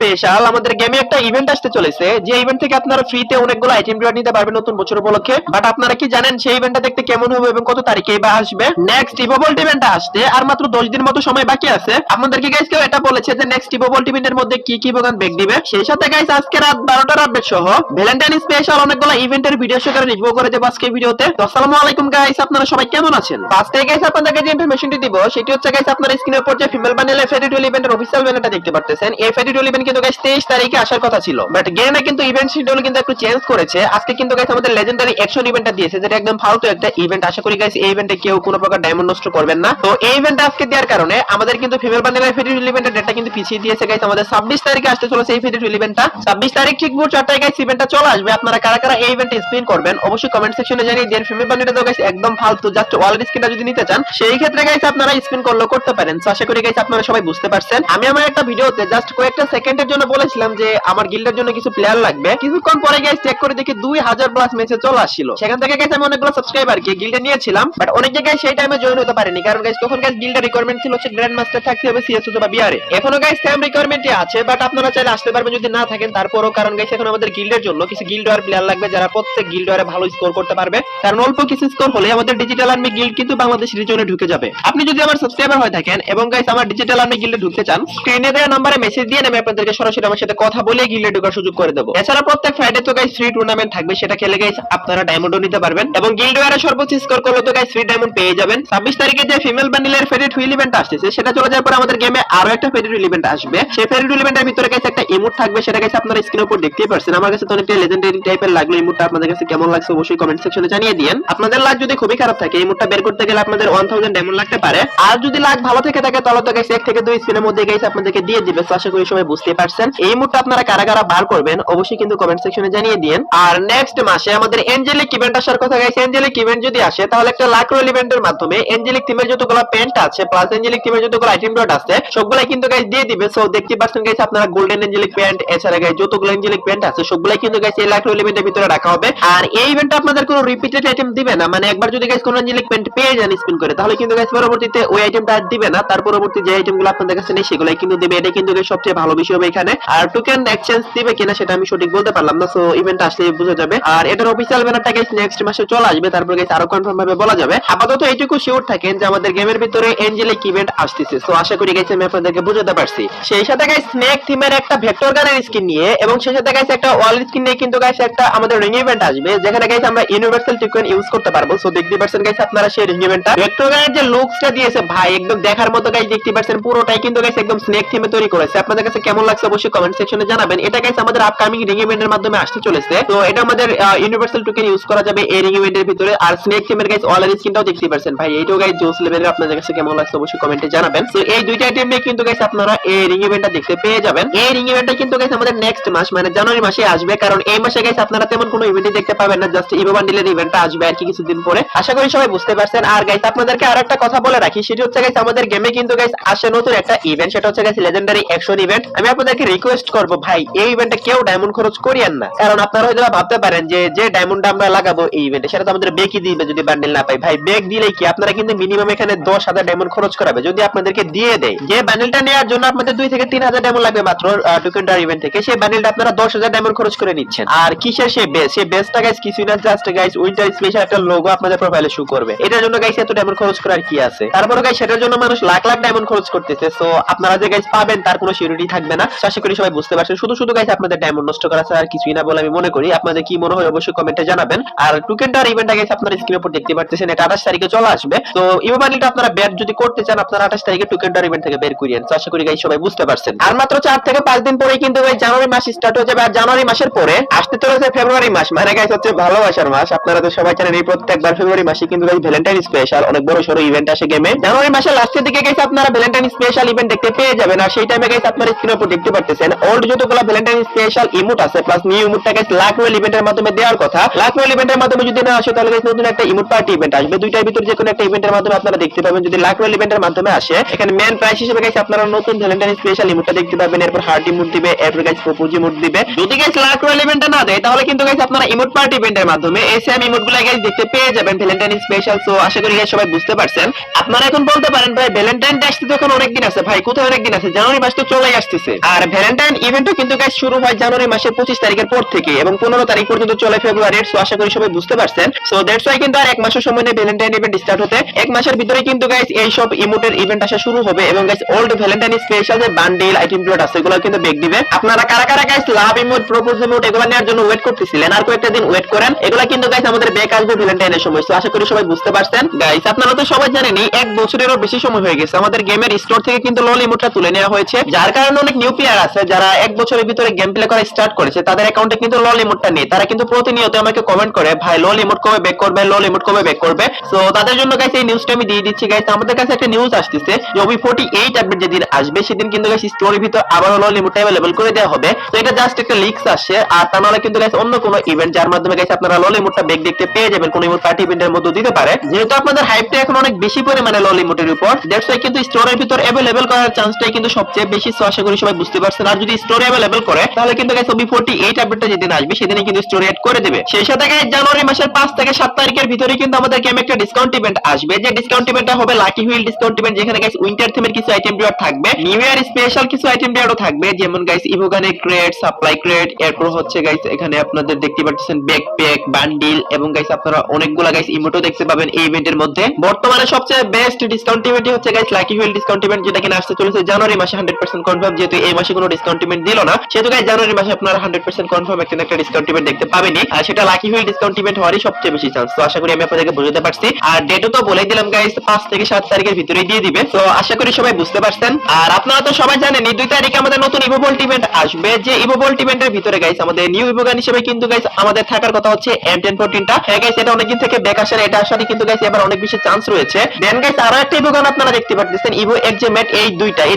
Special আমাদের গেমে একটা ইভেন্ট আসতে চলেছে, যে ইভেন্ট থেকে আপনারা ফ্রিতে অনেকগুলো আইটেম রিওয়ার্ড নিতে পারবেন নতুন বছর উপলক্ষে। বাট আপনারা কি জানেন সেই ইভেন্টটা দেখতে কেমন হবে এবং কত তারিখে বা আসবে? নেক্সট ইভোভোল্ট ইভেন্টটা আসতে আর মাত্র 10 দিন মতো সময় বাকি আছে। আপনাদেরকে গাইস কেউ এটা বলেছে যে নেক্সট ইভোভোল্ট ইভেন্টের মধ্যে কি কি প্রোগ্রাম ব্যাক দিবে? সেই সাথে গাইস আজকে রাত 12টার আপডেট সহ ভ্যালেন্টাইন স্পেশাল অনেকগুলো ইভেন্টের ভিডিও শেয়ার রিভিউ করে দেব আজকে ভিডিওতে। তো আসসালামু আলাইকুম গাইস, আপনারা সবাই কেমন আছেন? ফার্স্টে গাইস আপনাদেরকে যে ইনফরমেশনটি দিব সেটি হচ্ছে গাইস আপনারা স্ক্রিনের উপর যে ফিমেল বান্ডেলে ফেডিটুয়াল ইভেন্টের অফিশিয়াল ব্যানারটা দেখতে পাচ্ছেন। এই ফেডিটুয়াল ইভেন্ট কিন্তু গাইস 23 তারিখে আসার কথা ছিল, বাট গেমে কিন্তু ইভেন্ট শিডিউল কিন্তু একটু চেঞ্জ করেছে। আজকে কিন্তু গাইস আমাদের লেজেন্ডারি অ্যাকশন ইভেন্টটা দিয়েছে, যেটা একদম ফালতু একটা ইভেন্ট। আশা করি গাইস এই ইভেন্টে কেউ কোনো প্রকার ডায়মন্ড নষ্ট করবেন না। তো এই ইভেন্ট আজকে দেওয়ার কারণে আমাদের কিন্তু ফিমেল বান্ডেলের ফেডিটুয়াল ইভেন্টের ডেটটা কিন্তু পিছিয়ে দিয়েছে গাইস। আমাদের 26 তারিখে আসতে চলেছে এই ফেডিটুয়াল ইভেন্টটা। 26 তারিখ ঠিক ভোর 4টায় গাইস ইভেন্টটা চলে আসবে। আপনারা কারা কারা এই ইভেন্টে স্পিন করবেন অবশ্যই কমেন্ট সেকশনে জানিয়ে দিন। ফিমেল বান্ডেলটা তো গাইস একদম ফালতু, জাস্ট ওয়ালেট স্কিনটা যদি নিতে চান সেই ক্ষেত্রে গাইস আপনারা স্পিন করলে করতে পারেন। তো আশা করি গাইস আপনারা সবাই বুঝতে পারছেন। আমি আমার একটা ভিডিওতে জাস্ট কয়েকটা সেকেন্ডের জন্য বলেছিলাম যে আমার গিল্ডের জন্য কিছু প্লেয়ার লাগবে। কিছুক্ষণ পরে গাইস চেক করে দেখি 2000 প্লাস মেসেজ চলে আসছিল। সেখান থেকে গাইস আমি অনেকগুলো সাবস্ক্রাইবারকে গিল্ডে নিয়েছিলাম, বাট অনেক জায়গায় সেই টাইমে জয়েন হতে পারেনি, কারণ গাইস তখন গাইস গিল্ডের রিকোয়ারমেন্ট ছিল হচ্ছে গ্র্যান্ড মাস্টার থাকতে হবে সিএস অথবা বিআরএ। এখনো গাইস সেম রিকোয়ারমেন্টই আছে, বাট আপনারা চাইলে আসতে পারবেন যদি না থাকেন তারপরও, কারণ গাইস এখন আমাদের গিল্ডের জন্য কিছু গিল্ড ওয়ার প্লেয়ার লাগবে যারা প্রত্যেক গিল্ড ওয়ারে ভালো স্কোর করতে পারবে। কারণ অল্প কিছু স্কোর হলে আমাদের ডিজিটাল আর্মি গিল্ড কিন্তু বাংলাদেশ রিজনে ঢুকে যাবে। আপনি যদি আমার সাবস্ক্রাইবার হয়ে থাকেন এবং গাইস আমার ডিজিটাল আর্মি গিল্ডে ঢুকতে চান, স্ক্রিনে দেওয়া নম্বরে মেসেজ দিয়ে আমি আপনাদেরকে সরাসরি আমার সাথে কথা বলে গিল্ডে ঢোকার সুযোগ করে দেব। এছাড়া প্রত্যেক ফ্রাইডে তো গাইস ফ্রি টুর্নামেন্ট থাকবে, সেটা খেলে গাইস আপনারা ডায়মন্ডও নিতে পারবেন এবং গিল্ড ওয়ারে সর্বোচ্চ স্কোর করলে তো গাইস ফ্রি ডায়মন্ড পেয়ে যাবেন। 26 তারিখে যে ফিমেল বান্ডেলের ফেডিটুয়াল ইভেন্ট আসছে সেটা চলে যাওয়ার পর আমাদের গেমে আরো একটা ফেডিটুয়াল ইভেন্ট আসবে। সেই ফেডিটুয়াল ইভেন্টের ভিতরে গাইস একটা ইমোট থাকবে, সেটা গাইস আপনারা স্ক্রিনের উপর দেখতেই পাচ্ছেন। আমার কাছে তো অনেকটা লেজেন্ডারি টাইপের লাগলো ইমোটটা। আপনাদের কাছে কেমন লাগছে অবশ্যই কমেন্ট সেকশনে জানিয়ে দিন। আপনাদের লাক যদি খুবই খারাপ থাকে ইমোটটা বের করতে গেলে আপনাদের 1000 ডায়মন্ড লাগতে পারে, আর যদি লাক ভালো থেকে থাকে তাহলে তো গাইস 1 থেকে 2 স্পিনের মধ্যে গাইস আপনাদেরকে দিয়ে দিবে। তো আশা করি সবাই বুঝতে পারছেন এই ইমোটটা আপনারা কারা কারা বার করবেন অবশ্যই কিন্তু কমেন্ট সেকশনে জানিয়ে দিন। আর নেক্সট মাসে আমাদের এঞ্জেলিক ইভেন্ট আসার কথা গাইস। এঞ্জেলিক ইভেন্ট যদি আসে তাহলে একটা লাক রোল ইভেন্টের মাধ্যমে এঞ্জেলিক থিমের যতগুলো প্যান্ট আছে প্লাস এঞ্জেলিক থিমের যতগুলো আইটেম রোড আছে সবগুলাই কিন্তু গাইস দিয়ে দিবে। সো দেখতে পাচ্ছেন গাইস আপনারা গোল্ডেন এঞ্জেলিক প্যান্ট এছাড়া গাইস যতগুলো এঞ্জেলিক প্যান্ট আছে সবগুলাই কিন্তু গাইস এই লাক রোল ইভেন্টের ভিতরে রাখা হবে। আর এই ইভেন্টে আপনাদের কোনো রিপিটেড আইটেম দিবে না, মানে একবার যদি গাইস কোনো এঞ্জেলিক প্যান্ট পেয়ে যান স্পিন করে তাহলে কিন্তু গাইস পরবর্তীতে ওই আইটেমটা আর দিবে না। তার পরবর্তী যে আইটেমগুলো আপনাদের কাছে নেই সেগুলাই কিন্তু দিবে। এটা কিন্তু গাইস সবচেয়ে ভালো বিষয় হবে এখানে। আর টোকেন এক্সচেঞ্জ দিবে কিনা সেটা আমি সঠিক বলতে পারলাম না, সো ইভেন্ট আসলে বোঝা যাবে। আর এটার অফিশিয়াল ব্যানারটা গাইস নেক্সট মাসে চলে আসবে, তারপর গাইস আরো কনফার্ম ভাবে বলা যাবে। আপাতত এইটুকু শিওর থাকেন যে আমাদের গেমের ভিতরে এঞ্জেলিক ইভেন্ট আসতেছে। সো আশা করি গাইস আমি আপনাদেরকে বুঝাতে পারছি। সেই সাথে গাইস স্নেক থিমের একটা ভেক্টর গানের স্কিন নিয়ে এবং সেই সাথে গাইস একটা ওয়াল স্কিন নিয়ে কিন্তু গাইস একটা আমাদের রিং ইভেন্ট আসবে, যেখানে গাইস আমরা ইউনিভার্সাল টোকেন ইউজ করতে পারবো। সো দেখতে পাচ্ছেন গাইস আপনারা সেই রিং ইভেন্টটা ভেক্টর গানের যে লুকসটা দিয়েছে ভাই একদম দেখার মতো গাইস। দেখতে পাচ্ছেন পুরোটাই কিন্তু গাইস একদম স্নেক থিমে তৈরি করেছে। আপনাদের কাছে কেমন লাগছে অবশ্যই কমেন্ট সেকশনে জানাবেন। এটা গাইস আমাদের আপকামিং রিং ইভেন্টের মাধ্যমে আসতে চলেছে। তো এটা আমাদের ইউনিভার্সাল টোকেন ইউজ করা যাবে এই রিং ইভেন্টের ভিতরে। আর স্নেক থিমের গাইস ওয়ালের স্কিনটাও দেখতে পাচ্ছেন ভাই, এইটাও গাইস জোস লেভেলের। আপনাদের কাছে কেমন লাগছে অবশ্যই কমেন্টে জানাবেন। তো এই দুইটা আইটেম নিয়ে কিন্তু গাইস আপনারা এই রিং ইভেন্টটা দেখতে পেয়ে যাবেন। এই রিং ইভেন্টটা কিন্তু গাইস আমাদের নেক্সট মাস মানে জানুয়ারি মাসে আসবে, কারণ এই মাসে গাইস আপনারা তেমন কোনো ইভেন্টই দেখতে পাবেন না, জাস্ট ইভো বান্ডেলের ইভেন্টটা আসবে আর কি কিছুদিন পরে। আশা করি সবাই বুঝতে পারছেন। আর গাইস আপনাদেরকে আরেকটা কথা বলে রাখি, সেটা হচ্ছে গাইস আমাদের গেমে কিন্তু গাইস আসে নতুন একটা ইভেন্ট, সেটা হচ্ছে গাইস লেজেন্ডারি অ্যাকশন ইভেন্ট। আমি আপনাদেরকে রিকোয়েস্ট করব ভাই এই ইভেন্টে কেউ ডায়মন্ড খরচ করিয়েন না, কারণ আপনারা হয়তো ভাবতে পারেন যে ডায়মন্ডটা আমরা লাগাবো এই ইভেন্টে সেটা তো আমাদের বেকই দিবে যদি বান্ডেল না পাই। ভাই বেক দিলে কি আপনারা কিন্তু মিনিমাম এখানে 10,000 ডায়মন্ড খরচ করাবে যদি আপনাদেরকে দিয়ে দেয়। যে বান্ডেলটা নেওয়ার জন্য আপনাদের 2 থেকে 3000 ডায়মন্ড লাগবে মাত্র টোকেন ড্র ইভেন্ট থেকে, সেই বান্ডেলটা আপনারা 10,000 ডায়মন্ড খরচ করে নিচ্ছেন। আর কিসের সেই বেস? সেই বেসটা গাইস কিছুই না, জাস্ট গাইস উইন্টার স্পেশাল একটা লোগো আপনাদের প্রোফাইলে শো করবে। এটার জন্য গাইস এত ডায়মন্ড খরচ করার কি আছে? তারপরে গাইস সেটার জন্য মানুষ লাখ লাখ ডায়মন্ড খরচ করতেছে। সো আপনারা যে গাইস পাবেন তার কোনো সিউরিটি থাকবে না। আশা করি সবাই বুঝতে পারছেন। শুধু শুধু গাইস আপনাদের ডায়মন্ড নষ্ট করা ছাড়া আর কিছুই না বলে আমি মনে করি। আপনাদের কি মনে হয় অবশ্যই কমেন্টে জানাবেন। আর টোকেন ড্র ইভেন্টটা গাইস আপনারা স্ক্রিনের উপর দেখতে পাচ্ছেন, এটা 28 তারিখে চলে আসবে। তো ইভো বান্ডেলটা আপনারা বের যদি করতে চান আপনারা 28 তারিখে টোকেন ড্র ইভেন্ট থেকে বের করিয়েন। তো আশা করি গাইস সবাই বুঝতে পারছেন। আর মাত্র 4 থেকে 5 দিন পরেই কিন্তু গাইস জানুয়ারি মাস স্টার্ট হয়ে যাবে। আর জানুয়ারি মাসের পরে আসতে চলেছে ফেব্রুয়ারি মাস, মানে গাইস হচ্ছে ভালোবাসার মাস। আপনারা তো সবাই জানেন এই প্রত্যেকবার ফেব্রুয়ারি মাসে কিন্তু গাইস ভ্যালেন্টাইন স্পেশাল অনেক বড় সরো ইভেন্ট আসে গেমে। জানুয়ারি মাসের লাস্টের দিকে গাইস আপনারা ভ্যালেন্টাইন স্পেশাল ইভেন্ট দেখতে পেয়ে যাবেন। আর সেই টাইমে গাইস আপনারা স্ক্রিনের উপর দেখতে পাচ্ছেন ওল্ড যতগুলো ভ্যালেন্টাইন স্পেশাল ইমোট আছে প্লাস নিউ ইমোটটা গাইস লাক রোল ইভেন্টের মাধ্যমে দেওয়ার কথা। লাক রোল ইভেন্টের মাধ্যমে যদি না আসে তাহলে গাইস নতুন একটা ইমোট পার্টি ইভেন্ট আসবে। দুইটার ভিতর যে কোনো একটা ইভেন্টের মাধ্যমে আপনারা দেখতে পাবেন। যদি লাক রোল ইভেন্টের মাধ্যমে আসে এখানে মেন প্রাইস হিসেবে গাইস আপনারা নতুন ভ্যালেন্টাইন স্পেশাল ইমোটটা দেখতে পাবেন, এরপর হার্ট ইমোট দিবে, এরপর গাইস প্রপোজ ইমোট দিবে। যদি গাইস লাক রোল ইভেন্টটা না দেয় তাহলে কিন্তু গাইস আপনারা ইমোট পার্টি ইভেন্টের মাধ্যমে এই সেম ইমোটগুলো গাইস দেখতে পেয়ে যাবেন ভ্যালেন্টাইন স্পেশাল। সো আশা করি গাইস সবাই বুঝতে পারছেন। আপনারা এখন বলতে পারেন ভাই ভ্যালেন্টাইন ডে আসতে তো এখন অনেক দিন আছে। ভাই কোথায় অনেক দিন আছে? জানুয়ারি মাস তো চলেই আসতেছে। আর ভ্যালেন্টাইন ইভেন্টও কিন্তু গাইস শুরু হয় জানুয়ারি মাসের 25 তারিখের পর থেকে এবং 15 তারিখ পর্যন্ত চলে ফেব্রুয়ারির। সো আশা করি সবাই বুঝতে পারছেন। সো দ্যাটস ওয়াই কিন্তু আর এক মাসের সময় নেই ভ্যালেন্টাইন ইভেন্ট স্টার্ট হতে। এক মাসের ভিতরে কিন্তু গাইস এই সব ইমোটের ইভেন্ট আসা শুরু হবে এবং গাইস ওল্ড ভ্যালেন্টাইন স্পেশাল যে বান্ডেল আইটেম প্লট আছে এগুলো কিন্তু ব্যাক দিবে। আপনারা কারা কারা গাইস লাভ ইমোট, প্রপোজ ইমোট এগুলো নেওয়ার জন্য ওয়েট করতেছিলেন, আর কয়েকটা দিন ওয়েট করেন, এগুলো কিন্তু গাইস আমাদের ব্যাক আসবে ভ্যালেন্টাইনের সময়। সো আশা করি সবাই বুঝতে পারছেন। গাইস আপনারা তো সবাই জানেনই এক বছরেরও বেশি সময় হয়ে গেছে আমাদের গেমের স্টোর থেকে কিন্তু লল ইমোটটা তুলে নেওয়া হয়েছে, যার কারণে অনেক নিউ প্লেয়ার আছে যারা এক বছরের ভিতরে গেম প্লে করা স্টার্ট করেছে, তাদের অ্যাকাউন্টে কিন্তু লল ইমোটটা নেই। তারা কিন্তু প্রতিনিয়ত আমাকে কমেন্ট করে ভাই লল ইমোট কবে ব্যাক করবে, লল ইমোট কবে ব্যাক করবে। সো তাদের জন্য গাইস এই নিউজটা আমি দিয়ে দিচ্ছি। গাইস আমাদের কাছে একটা নিউজ আসছে যে OB48 আপডেট যেদিন আসবে সেদিন কিন্তু গাইস স্টোরের ভিতর আবার লল ইমোটটা अवेलेबल করে দেওয়া হবে। তো এটা জাস্ট একটা লিকস আসছে, আর তা নাহলে কিন্তু গাইস অন্য কোনো ইভেন্ট যার মাধ্যমে গাইস আপনারা লল ইমোটটা ব্যাক দেখতে পেয়ে যাবেন, কোন ইমোট পার্টি ইভেন্টের মধ্যে দিতে পারে। যেহেতু আপনাদের হাইপটা এখন অনেক বেশি পরিমাণে লল ইমোটের উপর, দ্যাটস ওয়াই কিন্তু স্টোরের ভিতর अवेलेबल করার চান্সটাই কিন্তু সবচেয়ে বেশি। সো আশা করি সবাই বুঝতে পারছেন। আর যদি স্টোরে अवेलेबल করে তাহলে কিন্তু গাইস OB48 আপডেটটা যেদিন আসবে সেদিনই কিন্তু স্টোরে অ্যাড করে দেবে। সেই সাথে গাইস জানুয়ারি মাসের 5 থেকে 7 তারিখের ভিতরে কিন্তু আমাদের গেমে একটা ডিসকাউন্ট ইভেন্ট আসবে, যে ডিসকাউন্ট ইভেন্টটা হবে লাকি হুইল ডিসকাউন্ট ইভেন্ট, যেখানে গাইস উইন্টার থিমের কিছু আইটেম রিওয়ার্ড থাকবে, নিউ ইয়ার স্পেশাল কিছু আইটেম রিওয়ার্ডও থাকবে, যেমন গাইস ইভোগানে ক্রেট, সাপ্লাই ক্রেট, এরপর হচ্ছে গাইস এখানে আপনাদের দেখতে পাচ্ছেন ব্যাকপ্যাক, বান্ডিল এবং গাইস আপনারা অনেকগুলা গাইস ইমোটও দেখতে পাবেন এই ইভেন্টের মধ্যে। বর্তমানে সবচেয়ে বেস্ট ডিসকাউন্ট ইভেন্টই হচ্ছে guys lucky wheel discount event, যেটা কিনা আসতে চলেছে জানুয়ারি মাসে 100% কনফার্ম। যেহেতু এই মাসে কোনো ডিসকাউন্ট ইভেন্ট দিল না, সেহেতু গাইস জানুয়ারি মাসে আপনারা 100% কনফার্ম একটা ডিসকাউন্ট ইভেন্ট দেখতে পাবেনই, আর সেটা লাকি হুইল ডিসকাউন্ট ইভেন্ট হওয়ারই সবচেয়ে বেশি চান্স। তো আশা করি আমি আপনাদেরকে বুঝাতে পারছি। আর ডেটও তো বলে দিলাম গাইস 5 থেকে 7 তারিখের ভিতরে দিয়ে দিবে। তো আশা করি সবাই বুঝতে পারছেন। আর আপনারা তো সবাই জানেন 2 তারিখে আমাদের নতুন ইভোভোল্ট ইভেন্ট আসবে, যে ইভোভোল্ট ইভেন্টের ভিতরে গাইস আমাদের নিউ ইভোগান হিসেবে কিন্তু গাইস আমাদের থাকার কথা হচ্ছে M1014টা। হ্যাঁ গাইস এটা অনেকদিন থেকে ব্যাক আসার, এটা আসারই কিন্তু গাইস এবার অনেক বেশি চান্স রয়েছে। দেন গাইস আরো একটা ইভোগান আপনারা দেখতে পাচ্ছেন ইভো এক্সজেমেট, এই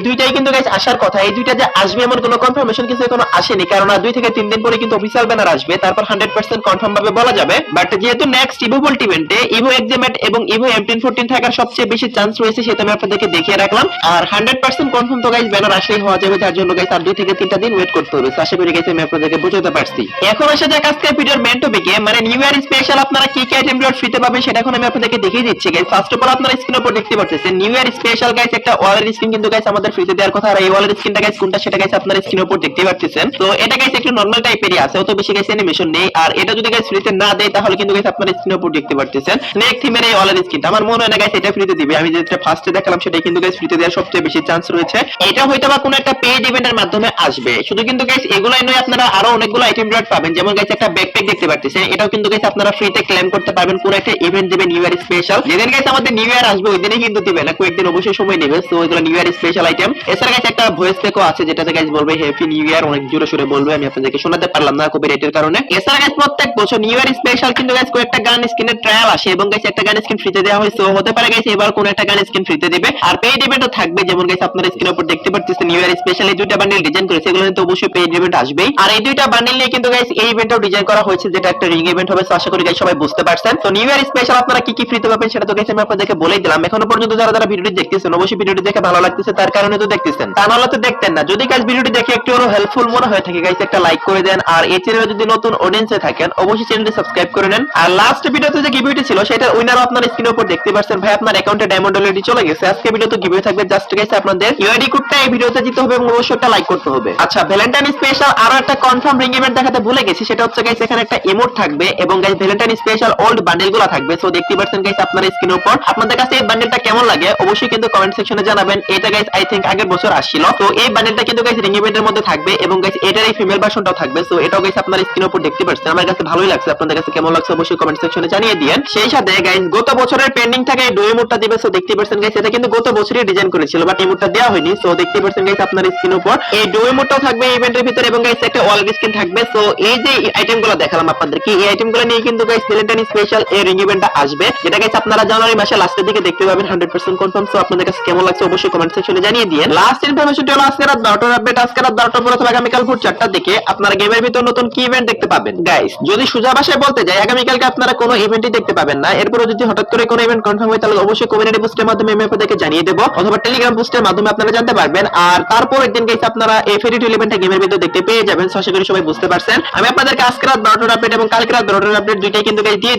দুইটাই কিন্তু গাইস আসার কথা। এই দুইটা যে আসবে এমন কোনো কনফার্মেশন কিছু এখনো আসেনি, কারণ আর 2 থেকে 3 দিন পরে কিন্তু অফিশিয়াল ব্যানার আসবে, তারপর 100% কনফার্ম ভাবে বলা যাবে। বাট যেহেতু নেক্সট ইভোভোল্ট ইভেন্টে ইভো এক্সজেমেট এবং ইভো M1014 থাকার সবচেয়ে বেশি চান্স রয়েছে, সেটা আমি আপনাদেরকে দেখিয়ে রাখলাম। আর 100% কনফার্ম তো গাইস ব্যানার আসলেই হওয়া যাবে, যার জন্য গাইস আর 2 থেকে 3টা দিন ওয়েট করতে হবে। আশা করি গাইস আমি আপনাদেরকে বুঝাতে পারছি। এখন আসা যাক আজকের ভিডিওর মেইন টপিকে, মানে নিউ ইয়ার স্পেশাল আপনারা কি কি আইটেম রিওয়ার্ড ফ্রিতে পাবেন সেটা এখন আমি আপনাদেরকে দেখিয়ে দিচ্ছি গাইস। ফার্স্ট অফ অল আপনারা স্ক্রিনের উপর দেখতে পাচ্ছেন নিউ ইয়ার স্পেশাল গাইস একটা ওয়ালেট স্কিন কিন্তু গাইস আমাদের ফ্রিতে দেওয়ার কথা। আর এই ওয়ালেট স্কিনটা গাইস কোনটা সেটা গাইস আপনারা স্ক্রিনের উপর দেখতে পাচ্ছেন। তো এটা গাইস একটু নরমাল টাইপেরই আছে, অত বেশি গাইস অ্যানিমেশন নেই। আর এটা যদি গাইস ফ্রিতে না দেয় তাহলে কিন্তু গাইস আপনারা স্ক্রিনের উপর দেখতে পাচ্ছেন নেক্সট থিমের এই ওয়ালেট স্কিনটা। আমার মনে হয় না গাইস এটা ফ্রিতে দিবে, আমি যেটা ফার্স্টে দেখালাম সেটাই কিন্তু গাইস ফ্রিতে দেওয়ার সবচেয়ে বেশি চান্স রয়েছে। এটা হয়তো বা কোনো একটা পেইড ইভেন্টের মাধ্যমে আসবে। শুধু কিন্তু গাইস এগুলাই নয়, আপনারা আরো অনেকগুলো আইটেম রিওয়ার্ড পাবেন, যেমন গাইস একটা ব্যাকপ্যাক দেখতে পাচ্ছেন, এটাও কিন্তু গাইস আপনারা ফ্রিতে ক্লেম করতে পারবেন। কোন একটা ইভেন্ট দিবে নিউ ইয়ার স্পেশাল, যেদিন গাইস আমাদের নিউ ইয়ার আসবে ওই দিনই কিন্তু দিবে না, কয়েকদিন অবশ্যই সময় নেবে। সো এগুলো নিউ ইয়ার স্পেশাল আইটেম। এছাড়া গাইস একটা ভয়েস থেকেও আছে যেটাতে গাইস বলবে হ্যাপি নিউ ইয়ার, অনেক জোরে সোরে বলবে, আমি আপনাদেরকে শোনাতে পারলাম না কপিরাইটের কারণে। এছাড়া গাইস প্রত্যেক বছর নিউ ইয়ার স্পেশাল কিন্তু গাইস কয়েকটা গান স্কিনের ট্রায়াল আসে এবং গাইস একটা গান স্কিন ফ্রিতে দেওয়া হয়। সো হতে পারে গাইস এবার কোন একটা গান স্কিন ফ্রিতে দিবে। আর পেইড ইভেন্টও থাকবে, যেমন গাইস আপনারা স্ক্রিনের উপর দেখতে পাচ্ছেন নিউ ইয়ার স্পেশাল এই দুইটা বান্ডেল ডিজাইন করেছে, এগুলো কিন্তু অবশ্যই পেইড ইভেন্ট আসবেই। আর এই দুইটা বান্ডেল নিয়ে কিন্তু গাইস এই ইভেন্টও ডিজাইন করা হয়েছে, যেটা একটা রিং ইভেন্ট হবে। সো আশা করি গাইস সবাই বুঝতে পারছেন। তো নিউ ইয়ার স্পেশাল আপনারা কি কি ফ্রিতে পাবেন সেটা তো গাইস আমি আপনাদেরকে বলেই দিলাম। এখনো পর্যন্ত যারা ভিডিওটি দেখতেছেন অবশ্যই ভিডিওটি দেখে ভালো লাগতেছে, তার কারণে তো দেখতেছেন, তা নাহলে তো দেখতেন না। যদি গাইস ভিডিওটি দেখে একটু হলো হেল্পফুল মনে হয়ে থাকে গাইস একটা লাইক করে দেন। আর এই চ্যানেলে যদি নতুন অডিয়েন্সে থাকেন অবশ্যই চ্যানেলটি সাবস্ক্রাইব করে নেন। আর লাস্ট ভিডিওতে যে গিভওয়েটি ছিল সেটার উইনারও আপনারা স্ক্রিনের উপর দেখতে পাচ্ছেন। ভাই আপনার অ্যাকাউন্টে ডায়মন্ড অলরেডি চলে গেছে। আজকে ভিডিওতে গিভওয়ে থাকবে, জাস্ট গাইস আপনাদের ইউআইডি কোডটা এই ভিডিওতে দিতে হবে এবং অবশ্যই একটা লাইক করতে হবে। আচ্ছা ভ্যালেন্টাইন স্পেশাল আরো একটা কনফার্ম রিং ইভেন্ট দেখাতে ভুলে গেছি, সেটা হচ্ছে গাইস এখানে একটা ইমোট থাকবে এবং গাইস ভ্যালেন্টাইন স্পেশাল ওল্ড বান্ডেলগুলো থাকবে। সো দেখতে পাচ্ছেন গাইস আপনারা স্ক্রিনের উপর। আপনাদের কাছে এই বান্ডেলটা কেমন লাগে অবশ্যই কিন্তু কমেন্ট সেকশনে জানাবেন। এটা গাইস আই থিংক আগের বছর আসছিল। তো এই বান্ডেলটা কিন্তু গাইস রিং ইভেন্টের মধ্যে থাকবে এবং গাইস এটার এই ফিমেল ভার্সনটাও থাকবে। সো এটাও গাইস আপনারা স্ক্রিনের উপর দেখতে পাচ্ছেন। আমার কাছে ভালোই লাগছে, আপনাদের কাছে কেমন লাগছে অবশ্যই কমেন্ট সেকশনে জানিয়ে দিয়েন। সেই সাথে গাইস গত বছরের পেন্ডিং থাকে এই ডুও ইমোটটা দিবে। সো দেখতে পাচ্ছেন গাইস এটা কিন্তু গত বছরই ডিজাইন করেছিল, বাট ইমোটটা দেওয়া হয়নি। সো দেখতে পাচ্ছেন গাইস আপনার স্ক্রিনের উপর এই ডুও ইমোটটাও থাকবে ইভেন্টের ভিতরে এবং গাইস একটা ওয়ালেট স্কিন থাকবে। সো এই যে আইটেমগুলো দেখালাম আপনাদেরকে, এই আইটেমগুলো নিয়ে কিন্তু গাইস ভ্যালেন্টাইন স্পেশাল এই রিং ইভেন্টটা আসবে, যেটা গাইস আপনারা জানুয়ারি মাসের লাস্টের দিকে দেখতে পাবেন 100% কনফার্ম। সো আপনাদের কাছে কেমন লাগছে অবশ্যই কমেন্ট সেকশনে জানিয়ে দিয়েন। লাস্ট ইনফরমেশনটি হলো আজকে রাত 12টার আপডেট। আজকে রাত 12টার পর অথবা আগামীকাল ভোর 4টার দিকে আপনারা গেমের ভিতর নতুন কি ইভেন্ট দেখতে পাবেন। গাইস যদি সোজা ভাষায় বলতে যাই আগামীকালকে আপনারা কোনো ইভেন্টই দেখতে পাবেন না। এরপর যদি হঠাৎ করে কোনো ইভেন্ট কনফার্ম হয় তাহলে অবশ্যই কমিউনিটি পোস্টের মাধ্যমে আমি আপনাদেরকে জানিয়ে দেব, অথবা টেলিগ্রাম পোস্টের মাধ্যমে আপনারা জানতে পারবেন। আর তারপরের দিন গাইস আপনারা এই ফেরি টু ইভেন্টটা গেমের ভিতর দেখতে পেয়ে যাবেন। সো আশা করি সবাই বুঝতে পারছেন। আমি আপনাদেরকে আজকে রাত 12টার আপডেট এবং কালকে রাত 12টার আপডেট দুইটাই কিন্তু গাইস দিয়ে